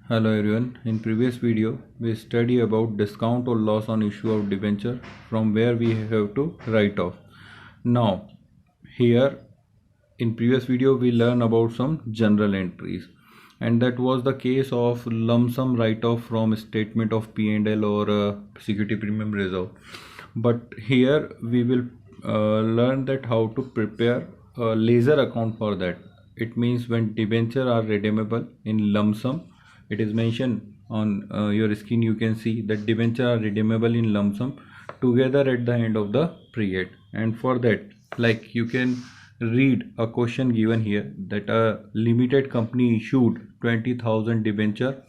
Hello everyone. In previous video, we study about discount or loss on issue of debenture from where we have to write off. Now, here in previous video we learn about some general entries, and that was the case of lump sum write off from statement of P&L or security premium reserve. But here we will learn that how to prepare a ledger account for that. It means when debenture are redeemable in lump sum, it is mentioned on your screen. You can see that debenture are redeemable in lump sum together at the end of the period. And for that, like you can read a question given here that a limited company issued 20,000 debenture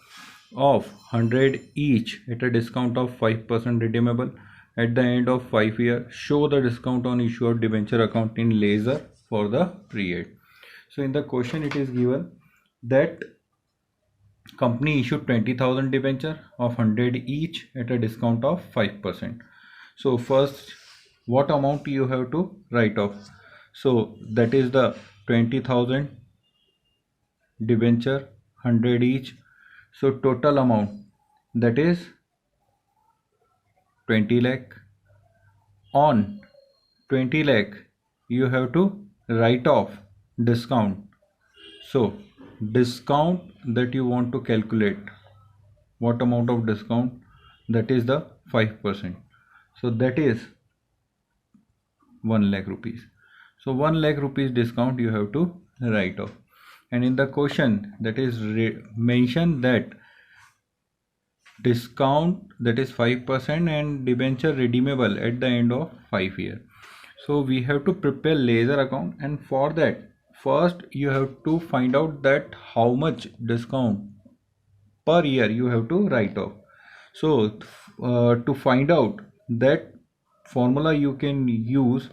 of 100 each at a discount of 5% redeemable at the end of 5 years. Show the discount on issue of debenture account in ledger for the period. So in the question it is given that company issued 20,000 debenture of 100 each at a discount of 5%. So first, what amount you have to write off? So that is the 20,000 debenture 100 each. So total amount, that is 20 lakh. On 20 lakh you have to write off discount. So discount that you want to calculate, what amount of discount? That is the 5%. So that is 1 lakh rupees. So 1 lakh rupees discount you have to write off. And in the question that is mentioned that discount that is 5% and debenture redeemable at the end of 5 years. So we have to prepare ledger account, and for that first you have to find out that how much discount per year you have to write off. So to find out that formula, you can use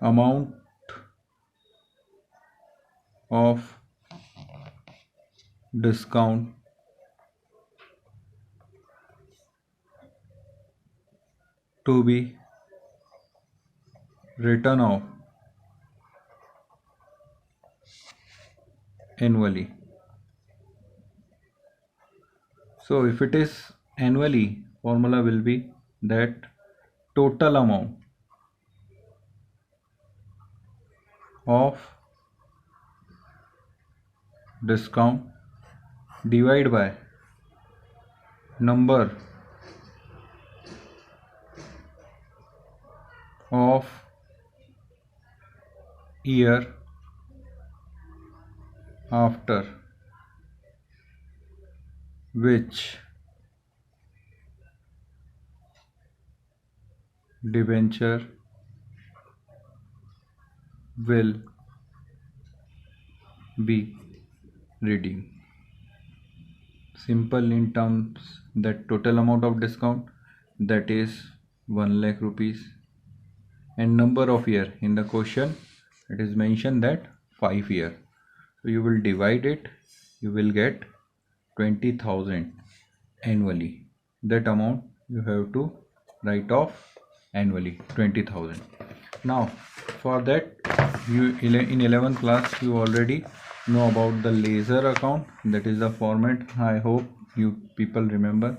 amount of discount to be written off annually. So if it is annually, formula will be that total amount of discount divided by number of year after which debenture will be redeemed. Simple in terms that total amount of discount, that is 1 lakh rupees, and number of year in the question it is mentioned that 5 year. So you will divide it, you will get 20,000 annually. That amount you have to write off annually, 20,000. Now for that, you in 11th class you already know about the ledger account. That is the format. I hope you people remember,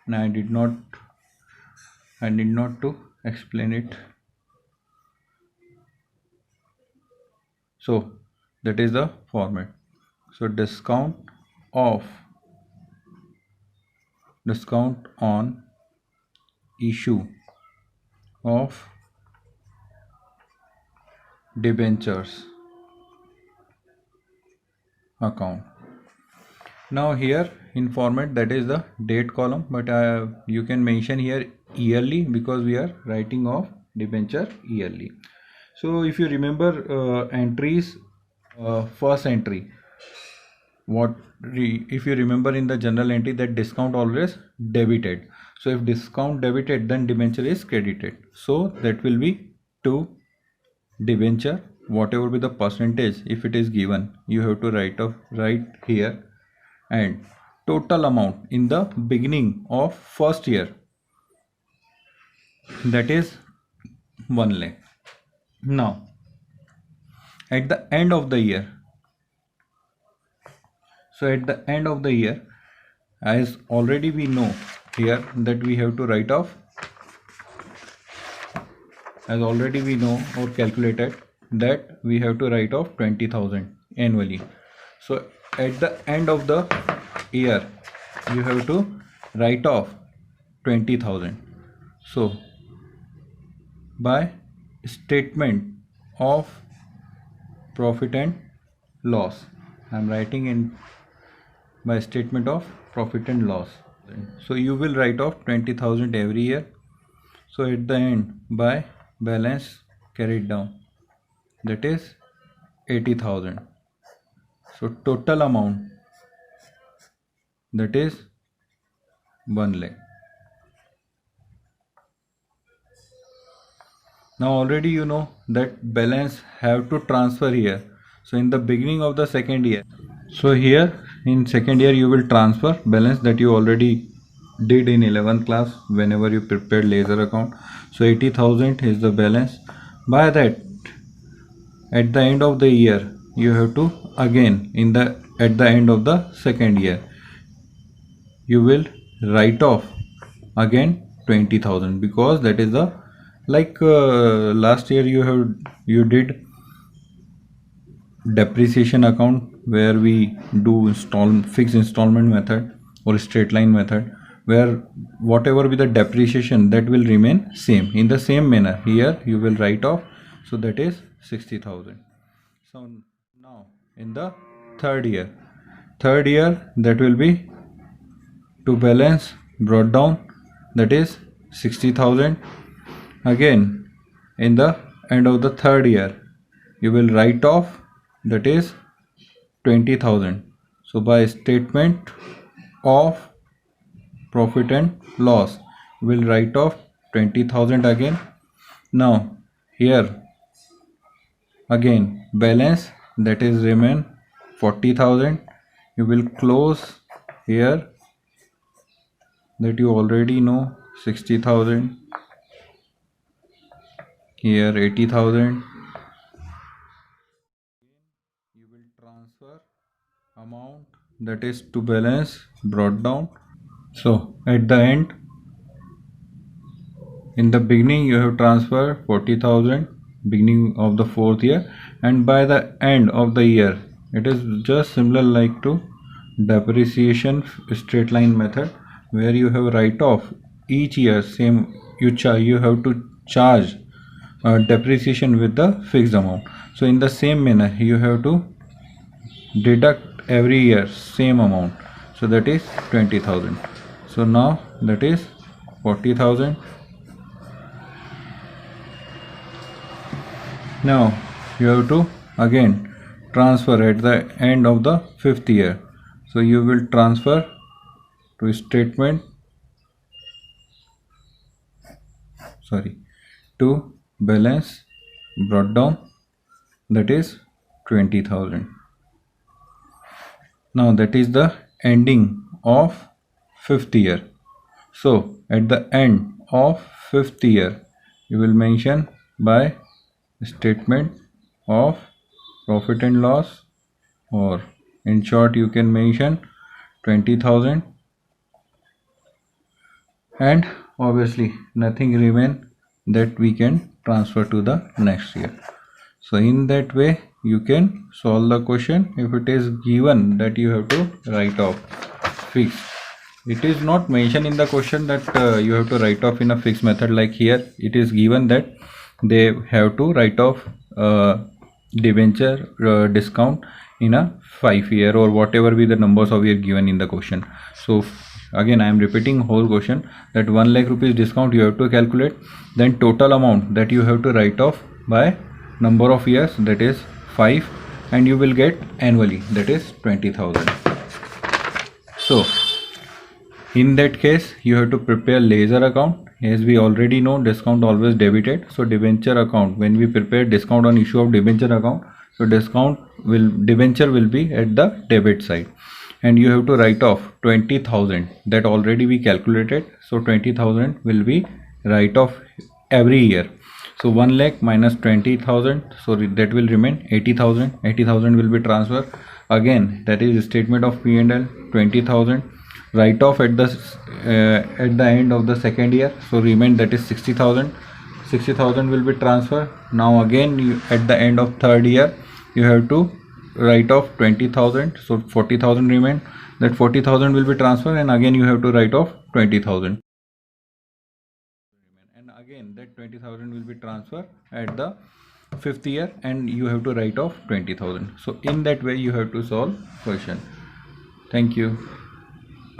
and I did not to explain it. So that is the format. So discount on issue of debentures account. Now here in format, that is the date column, but you can mention here yearly because we are writing off debenture yearly. So if you remember entries, first entry, if you remember in the journal entry that discount always debited. So if discount debited, then debenture is credited. So that will be to debenture, whatever be the percentage, if it is given, you have to write here, and total amount in the beginning of first year, that is 1 lakh. Now at the end of the year, so at the end of the year as already we know here that we have to write off, as already we know or calculated that we have to write off 20,000 annually. So at the end of the year you have to write off 20,000. So by statement of profit and loss, I am writing in by statement of profit and loss. So you will write off 20,000 every year. So at the end by balance carried down, that is 80,000. So total amount, that is 1 lakh. Now already you know that balance have to transfer here. So in the beginning of the second year, so here in second year you will transfer balance that you already did in 11th class whenever you prepared laser account. So 80,000 is the balance. By that at the end of the year you have to again at the end of the second year you will write off again 20,000, because that is the last year you did depreciation account where we do fixed installment method or straight line method, where whatever be the depreciation that will remain same. In the same manner here you will write off, so that is 60,000. So now in the third year that will be to balance brought down, that is 60,000. Again in the end of the third year you will write off, that is 20,000. So by statement of profit and loss you will write off 20,000 again. Now here again balance, that is remain 40,000. You will close here, that you already know 60,000, here 80,000. You will transfer amount, that is to balance brought down. So at the end, in the beginning you have transferred 40,000 beginning of the fourth year, and by the end of the year it is just similar like to depreciation straight line method, where you have write off each year same. You have to charge depreciation with the fixed amount. So in the same manner you have to deduct every year same amount, so that is 20,000. So now that is 40,000. Now you have to again transfer at the end of the fifth year. So you will transfer to statement, to balance brought down, that is 20,000. Now that is the ending of fifth year. So at the end of fifth year you will mention by statement of profit and loss, or in short you can mention 20,000, and obviously nothing remain that we can transfer to the next year. So in that way you can solve the question if it is given that you have to write off fixed. It is not mentioned in the question that you have to write off in a fixed method. Like here it is given that they have to write off debenture discount in a 5 year or whatever be the numbers of year given in the question. So again I am repeating whole question, that 1 lakh rupees discount you have to calculate, then total amount that you have to write off by number of years, that is 5, and you will get annually, that is 20,000. So in that case you have to prepare ledger account. As we already know, discount always debited. So debenture account, when we prepare discount on issue of debenture account, so debenture will be at the debit side, and you have to write off 20,000 that already we calculated. So 20,000 will be write off every year. So 1 lakh minus 20,000, so that will remain 80,000. 80,000 will be transferred again, that is statement of P&L 20,000. write off at the end of the second year. So remain, that is 60,000. 60,000 will be transferred. Now again at the end of third year you have to write off 20,000. So 40,000 remain. That 40,000 will be transferred, and again you have to write off 20,000. And again that 20,000 will be transferred at the fifth year, and you have to write off 20,000. So in that way you have to solve question. Thank you.